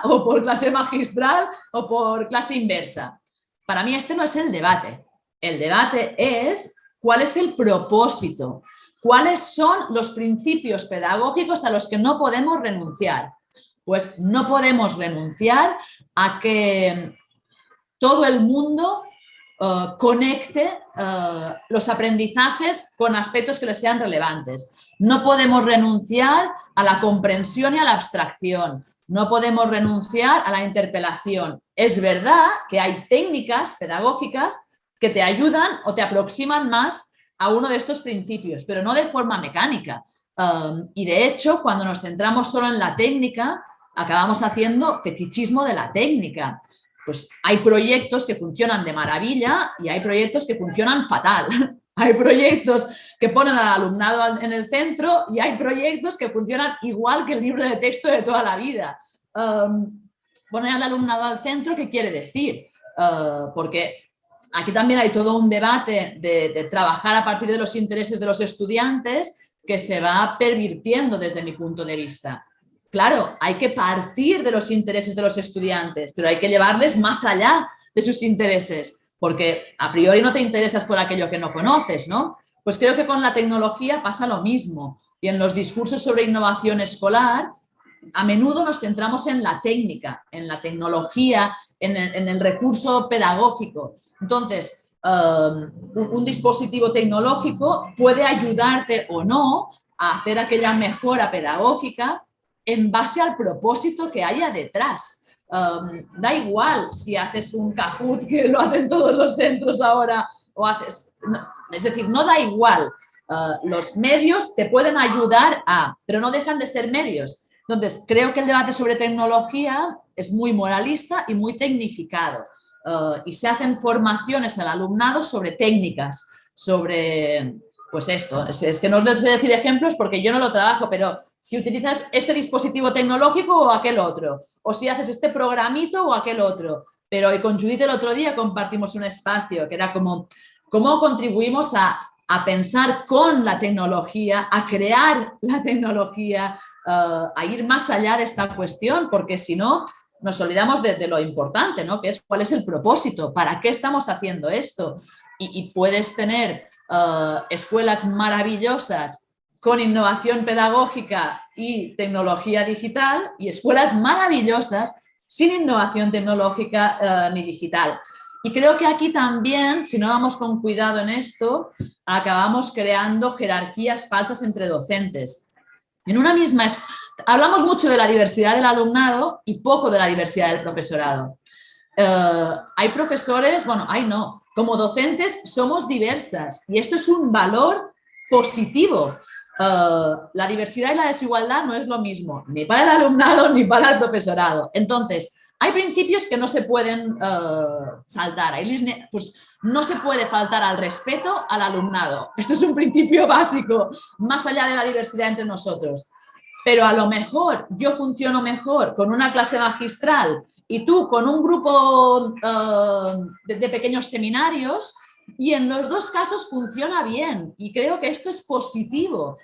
Speaker 2: o por clase magistral o por clase inversa. Para mí este no es el debate. El debate es cuál es el propósito, cuáles son los principios pedagógicos a los que no podemos renunciar. Pues no podemos renunciar a que todo el mundo conecte los aprendizajes con aspectos que les sean relevantes. No podemos renunciar a la comprensión y a la abstracción. No podemos renunciar a la interpelación. Es verdad que hay técnicas pedagógicas que te ayudan o te aproximan más a uno de estos principios, pero no de forma mecánica. Y de hecho, cuando nos centramos solo en la técnica, acabamos haciendo fetichismo de la técnica. Pues hay proyectos que funcionan de maravilla y hay proyectos que funcionan fatal. Hay proyectos que ponen al alumnado en el centro y hay proyectos que funcionan igual que el libro de texto de toda la vida. Poner al alumnado al centro, ¿qué quiere decir? Porque aquí también hay todo un debate de trabajar a partir de los intereses de los estudiantes que se va pervirtiendo desde mi punto de vista. Claro, hay que partir de los intereses de los estudiantes, pero hay que llevarles más allá de sus intereses, porque a priori no te interesas por aquello que no conoces, ¿no? Pues creo que con la tecnología pasa lo mismo. Y en los discursos sobre innovación escolar, a menudo nos centramos en la técnica, en la tecnología, en el recurso pedagógico. Entonces, un dispositivo tecnológico puede ayudarte o no a hacer aquella mejora pedagógica en base al propósito que haya detrás. Da igual si haces un Kahoot, que lo hacen todos los centros ahora, o haces... No, es decir, no da igual. Los medios te pueden ayudar pero no dejan de ser medios. Entonces, creo que el debate sobre tecnología es muy moralista y muy tecnificado. Y se hacen formaciones al alumnado sobre técnicas, sobre... Pues esto, es que no os sé decir ejemplos porque yo no lo trabajo, pero si utilizas este dispositivo tecnológico o aquel otro, o si haces este programito o aquel otro. Pero hoy con Judith el otro día compartimos un espacio que era como cómo contribuimos a pensar con la tecnología, a crear la tecnología, a ir más allá de esta cuestión, porque si no nos olvidamos de lo importante, ¿no? Que es cuál es el propósito, para qué estamos haciendo esto. Y puedes tener escuelas maravillosas con innovación pedagógica y tecnología digital y escuelas maravillosas sin innovación tecnológica ni digital. Y creo que aquí también, si no vamos con cuidado en esto, acabamos creando jerarquías falsas entre docentes. En una misma hablamos mucho de la diversidad del alumnado y poco de la diversidad del profesorado. Hay profesores, bueno, no. Como docentes somos diversas y esto es un valor positivo. La diversidad y la desigualdad no es lo mismo, ni para el alumnado ni para el profesorado. Entonces, hay principios que no se pueden saltar. Pues no se puede faltar al respeto al alumnado. Esto es un principio básico, más allá de la diversidad entre nosotros. Pero a lo mejor yo funciono mejor con una clase magistral y tú con un grupo de pequeños seminarios, y en los dos casos funciona bien y creo que esto es positivo,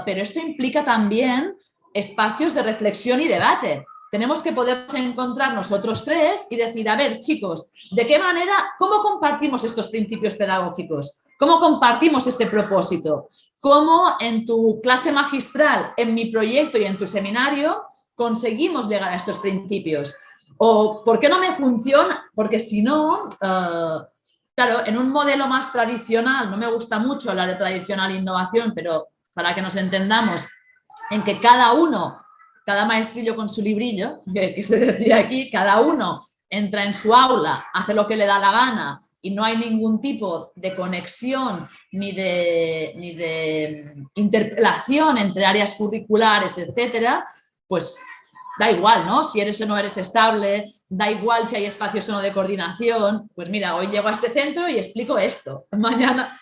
Speaker 2: pero esto implica también espacios de reflexión y debate. tenemos que podernos encontrar nosotros tres y decir, a ver, chicos, ¿de qué manera, cómo compartimos estos principios pedagógicos? ¿Cómo compartimos este propósito? ¿Cómo en tu clase magistral, en mi proyecto y en tu seminario conseguimos llegar a estos principios? ¿O por qué no me funciona? Porque si no, claro, en un modelo más tradicional, no me gusta mucho hablar de tradicional innovación, pero para que nos entendamos, en que cada maestrillo con su librillo, que se decía aquí, cada uno entra en su aula, hace lo que le da la gana y no hay ningún tipo de conexión ni de interpelación entre áreas curriculares, etcétera, pues da igual, ¿no? Si eres o no eres estable, da igual si hay espacios o no de coordinación, pues mira, hoy llego a este centro y explico esto, mañana...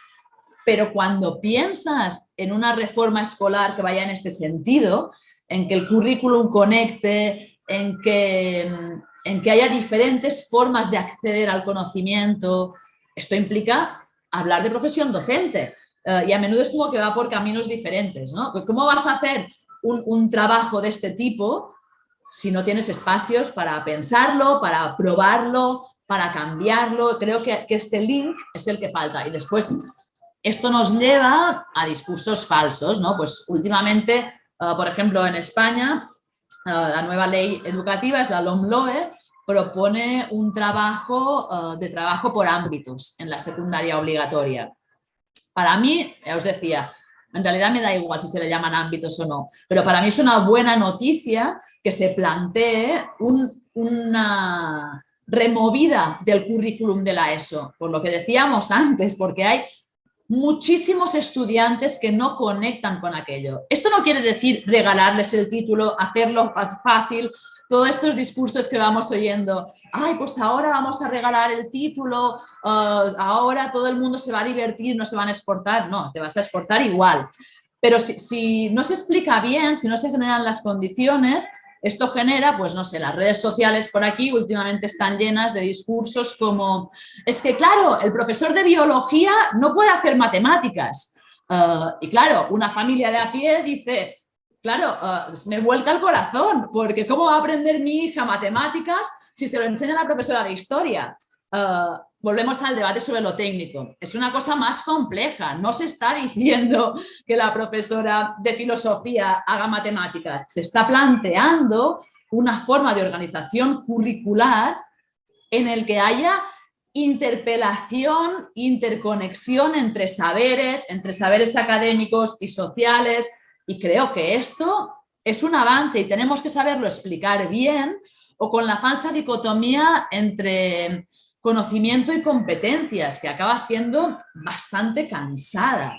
Speaker 2: Pero cuando piensas en una reforma escolar que vaya en este sentido, en que el currículum conecte, en que haya diferentes formas de acceder al conocimiento, esto implica hablar de profesión docente. Y a menudo es como que va por caminos diferentes, ¿no? ¿Cómo vas a hacer un trabajo de este tipo si no tienes espacios para pensarlo, para probarlo, para cambiarlo? Creo que este link es el que falta. Y después... Esto nos lleva a discursos falsos, ¿no? Pues últimamente, por ejemplo, en España, la nueva ley educativa, es la LOMLOE, propone un trabajo de trabajo por ámbitos en la secundaria obligatoria. Para mí, ya os decía, en realidad me da igual si se le llaman ámbitos o no, pero para mí es una buena noticia que se plantee una removida del currículum de la ESO, por lo que decíamos antes, porque hay muchísimos estudiantes que no conectan con aquello. Esto no quiere decir regalarles el título, hacerlo fácil, todos estos discursos que vamos oyendo. Ay, pues ahora vamos a regalar el título, ahora todo el mundo se va a divertir, no se van a esforzar. No, te vas a esforzar igual. Pero si no se explica bien, si no se generan las condiciones, esto genera, pues no sé, las redes sociales por aquí últimamente están llenas de discursos como, es que claro, el profesor de biología no puede hacer matemáticas. Y claro, una familia de a pie dice, claro, me vuelca el corazón, porque ¿cómo va a aprender mi hija matemáticas si se lo enseña la profesora de historia? Volvemos al debate sobre lo técnico. Es una cosa más compleja. No se está diciendo que la profesora de filosofía haga matemáticas. Se está planteando una forma de organización curricular en el que haya interpelación, interconexión entre saberes académicos y sociales. Y creo que esto es un avance y tenemos que saberlo explicar bien, o con la falsa dicotomía entre conocimiento y competencias, que acaba siendo bastante cansada.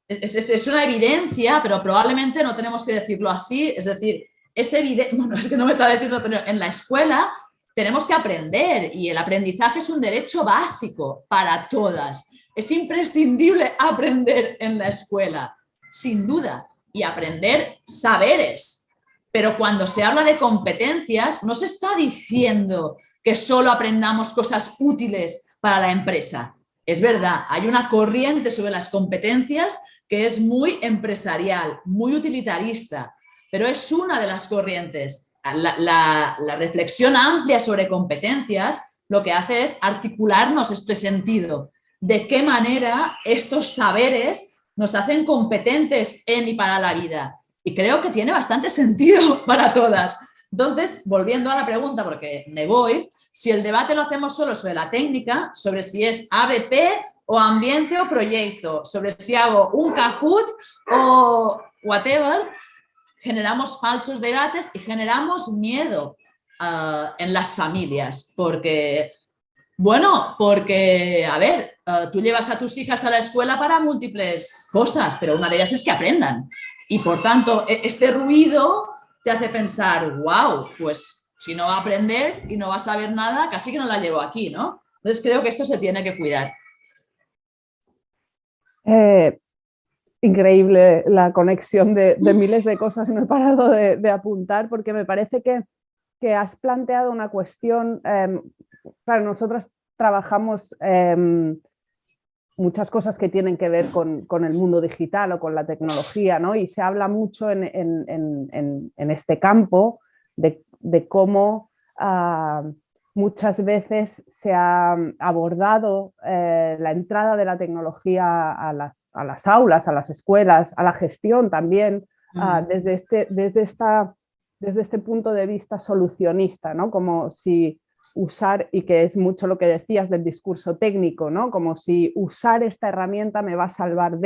Speaker 2: Es una evidencia, pero probablemente no tenemos que decirlo así. Es decir, es evidente, bueno, es que no me está diciendo, pero en la escuela tenemos que aprender y el aprendizaje es un derecho básico para todas. Es imprescindible aprender en la escuela, sin duda, y aprender saberes. Pero cuando se habla de competencias, no se está diciendo que solo aprendamos cosas útiles para la empresa. Es verdad, hay una corriente sobre las competencias que es muy empresarial, muy utilitarista, pero es una de las corrientes. La reflexión amplia sobre competencias lo que hace es articularnos este sentido. ¿De qué manera estos saberes nos hacen competentes en y para la vida? Y creo que tiene bastante sentido para todas. Entonces, volviendo a la pregunta, porque me voy, si el debate lo hacemos solo sobre la técnica, sobre si es ABP o ambiente o proyecto, sobre si hago un Kahoot o whatever, generamos falsos debates y generamos miedo en las familias, porque, a ver, tú llevas a tus hijas a la escuela para múltiples cosas, pero una de ellas es que aprendan. Y por tanto, este ruido te hace pensar, wow, pues si no va a aprender y no va a saber nada, casi que no la llevo aquí, ¿no? Entonces creo que esto se tiene que cuidar.
Speaker 1: Increíble la conexión de miles de cosas, no he parado de apuntar porque me parece que has planteado una cuestión, para nosotros trabajamos muchas cosas que tienen que ver con el mundo digital o con la tecnología, ¿no? Y se habla mucho en este campo de cómo muchas veces se ha abordado la entrada de la tecnología a las aulas, a las escuelas, a la gestión también, desde este punto de vista solucionista, ¿no? Como si usar, y que es mucho lo que decías del discurso técnico, ¿no? Como si usar esta herramienta me va a salvar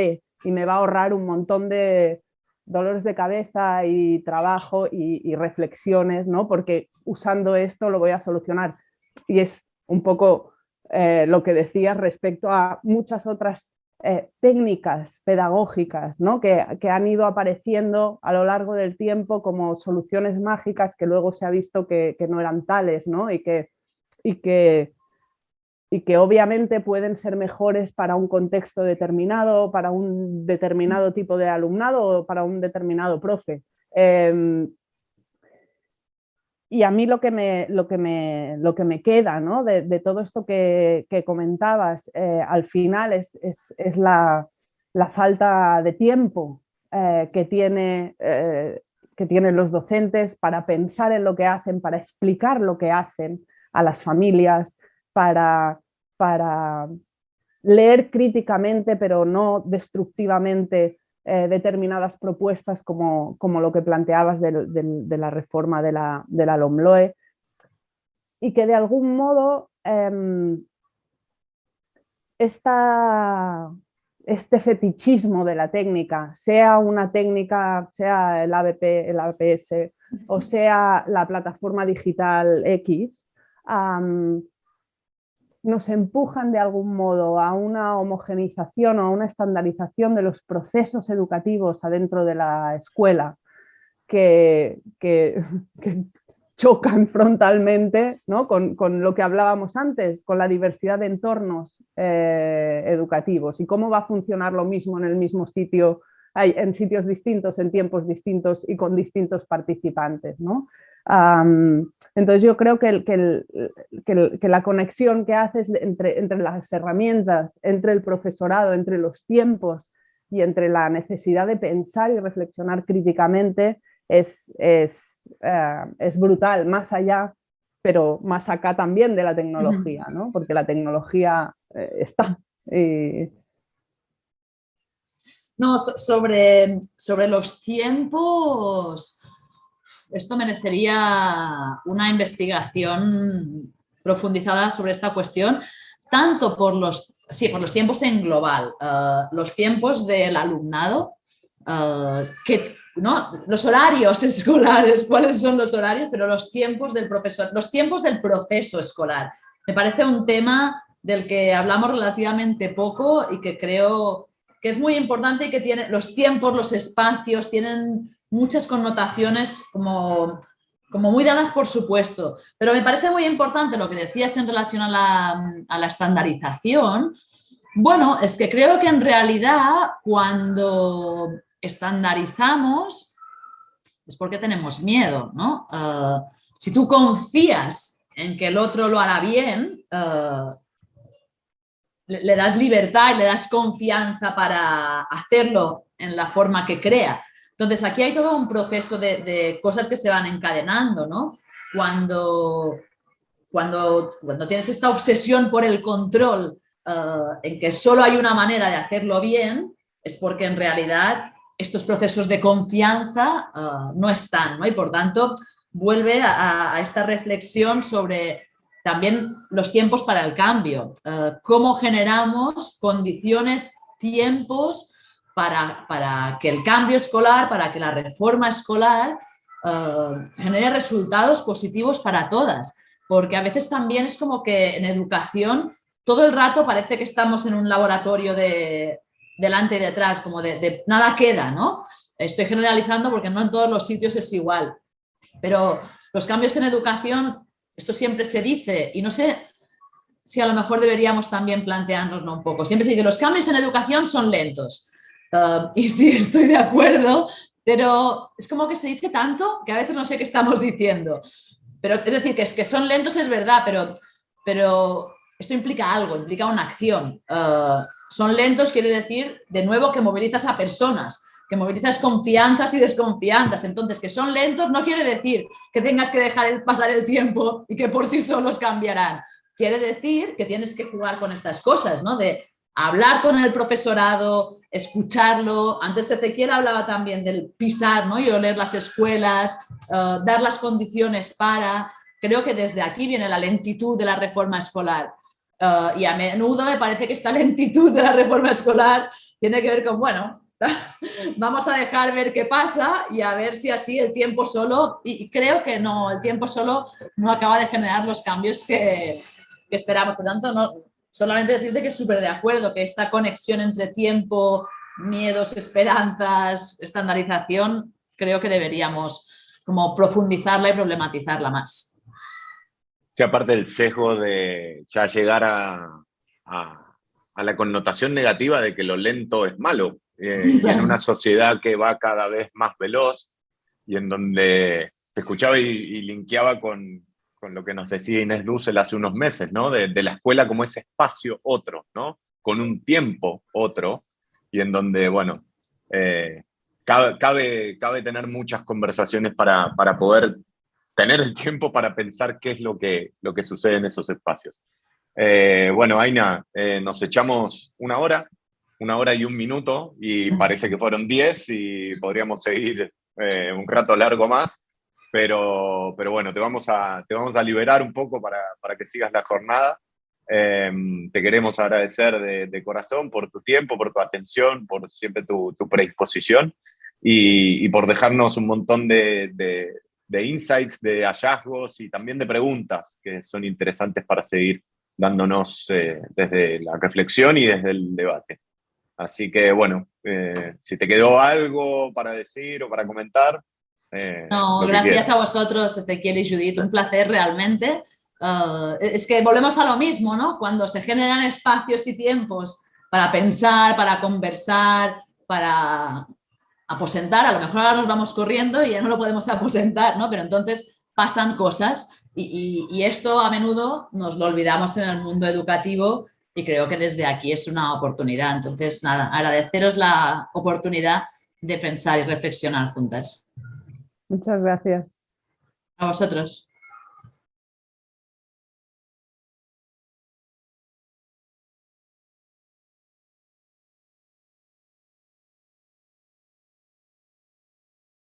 Speaker 1: y me va a ahorrar un montón de dolores de cabeza y trabajo y reflexiones, ¿no? Porque usando esto lo voy a solucionar. Y es un poco lo que decías respecto a muchas otras técnicas pedagógicas, ¿no? que han ido apareciendo a lo largo del tiempo como soluciones mágicas que luego se ha visto que no eran tales, ¿no? y que obviamente pueden ser mejores para un contexto determinado, para un determinado tipo de alumnado o para un determinado profe. Y a mí lo que me queda, ¿no? de todo esto que comentabas, al final es la falta de tiempo que tienen los docentes para pensar en lo que hacen, para explicar lo que hacen a las familias, para leer críticamente, pero no destructivamente, determinadas propuestas como lo que planteabas de la reforma de la LOMLOE, y que de algún modo este fetichismo de la técnica, sea una técnica, sea el ABP, el APS o sea la plataforma digital X, nos empujan de algún modo a una homogeneización o a una estandarización de los procesos educativos adentro de la escuela que chocan frontalmente, ¿no? con lo que hablábamos antes, con la diversidad de entornos educativos y cómo va a funcionar lo mismo en el mismo sitio, en sitios distintos, en tiempos distintos y con distintos participantes, ¿no? Entonces yo creo que la conexión que haces entre las herramientas, entre el profesorado, entre los tiempos y entre la necesidad de pensar y reflexionar críticamente es brutal, más allá, pero más acá también de la tecnología, ¿no? Porque la tecnología está.
Speaker 2: No, sobre los tiempos, esto merecería una investigación profundizada sobre esta cuestión, tanto por los tiempos en global, los tiempos del alumnado, ¿no? Los horarios escolares, cuáles son los horarios, pero los tiempos del profesor, los tiempos del proceso escolar. Me parece un tema del que hablamos relativamente poco y que creo que es muy importante y que tiene los tiempos, los espacios, tienen muchas connotaciones como muy dadas por supuesto. Pero me parece muy importante lo que decías en relación a la estandarización. Bueno, es que creo que en realidad cuando estandarizamos es porque tenemos miedo, ¿no? Si tú confías en que el otro lo hará bien, le das libertad y le das confianza para hacerlo en la forma que crea. Entonces aquí hay todo un proceso de cosas que se van encadenando, ¿no? Cuando tienes esta obsesión por el control, en que solo hay una manera de hacerlo bien, es porque en realidad estos procesos de confianza no están, ¿no? Y por tanto vuelve a esta reflexión sobre también los tiempos para el cambio, cómo generamos condiciones, tiempos para que el cambio escolar, para que la reforma escolar genere resultados positivos para todas, porque a veces también es como que en educación todo el rato parece que estamos en un laboratorio de delante y detrás, como de nada queda, ¿no? Estoy generalizando porque no en todos los sitios es igual, pero los cambios en educación, esto siempre se dice, y no sé si a lo mejor deberíamos también planteárnoslo un poco. Siempre se dice, los cambios en educación son lentos. Y sí, estoy de acuerdo, pero es como que se dice tanto que a veces no sé qué estamos diciendo. Pero es decir, que son lentos es verdad, pero esto implica algo, implica una acción. Son lentos quiere decir, de nuevo, que movilizas a personas, que movilizas confianzas y desconfianzas. Entonces, que son lentos no quiere decir que tengas que dejar pasar el tiempo y que por sí solos cambiarán. Quiere decir que tienes que jugar con estas cosas, ¿no? De hablar con el profesorado, escucharlo. Antes Ezequiel hablaba también del pisar, ¿no? Y oler las escuelas, dar las condiciones para... Creo que desde aquí viene la lentitud de la reforma escolar. Y a menudo me parece que esta lentitud de la reforma escolar tiene que ver con, bueno, vamos a dejar ver qué pasa y a ver si así el tiempo solo, y creo que no, el tiempo solo no acaba de generar los cambios que esperamos. Por tanto, no, solamente decirte que es súper de acuerdo que esta conexión entre tiempo, miedos, esperanzas, estandarización, creo que deberíamos como profundizarla y problematizarla más.
Speaker 3: Sí, aparte del sesgo de ya llegar a la connotación negativa de que lo lento es malo. Y en una sociedad que va cada vez más veloz y en donde te escuchaba y linkeaba con lo que nos decía Inés Dussel hace unos meses, ¿no? De la escuela como ese espacio otro, ¿no? Con un tiempo otro, y en donde, bueno, cabe tener muchas conversaciones para poder tener el tiempo para pensar qué es lo que sucede en esos espacios. Bueno, Aina, nos echamos una hora y un minuto, y parece que fueron 10 y podríamos seguir un rato largo más, pero bueno, te vamos a liberar un poco para que sigas la jornada. Te queremos agradecer de corazón por tu tiempo, por tu atención, por siempre tu predisposición y por dejarnos un montón de insights, de hallazgos y también de preguntas que son interesantes para seguir dándonos desde la reflexión y desde el debate. Así que, bueno, si te quedó algo para decir o para comentar.
Speaker 2: No, gracias a vosotros, Ezequiel y Judith, un placer realmente. Es que volvemos a lo mismo, ¿no? Cuando se generan espacios y tiempos para pensar, para conversar, para aposentar, a lo mejor ahora nos vamos corriendo y ya no lo podemos aposentar, ¿no? Pero entonces pasan cosas y esto a menudo nos lo olvidamos en el mundo educativo y creo que desde aquí es una oportunidad. Entonces, nada, agradeceros la oportunidad de pensar y reflexionar juntas.
Speaker 1: Muchas gracias.
Speaker 2: A vosotros.